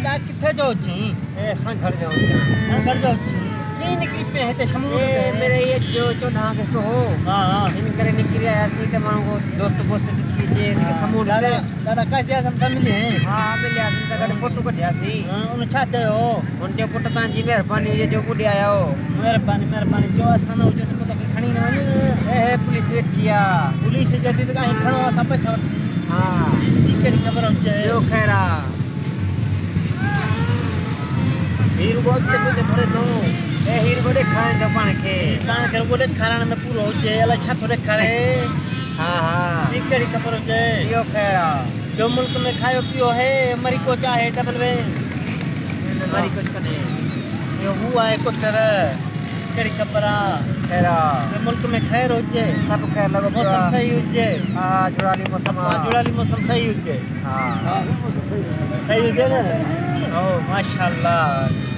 वॾा किथे जो छी ए संघर जाऊं संगर जो छी की निकरी पे है ते शमूर ए मेरे ये जो 14 अगस्त हो हां इन करे निकली आया सी ते मानो को दोस्त दोस्त दिखी जे समूह दादा दादा का दिया हम मिले हैं हां मिले सी त गड फोटो कढिया सी हां उन छा चयो उनके पुट तां जी मेहरबानी हुजे जो बुढ़ी आया हो मेहरबानी जो असां न हुजे त तो खणी न वनी ए पुलिस वेठिया पुलिस जदी त कहीं खणो असां पैसा हां की केड़ी खबर हुजे जो खैरा हीर बहुत ते भरे तो ए हीर को देखाए तो पाण के पाण के बोले खारण में पूरो हुजे अला छा थोड़े करे हां हां की केड़ी खबर हुजे जो खैरा जो मुल्क में खायो पियो है मरी को चाहे डबल वे मरी कुछ कने यो हुआ है कुछ तरह केड़ी खबर आ खैरा जो मुल्क में खैर हुजे सब खैर लगो मौसम सही हुजे हां जुड़ाली मौसम जुड़ाली मौसम सही हुजे हां सही हुजे ना ओ माशाअल्लाह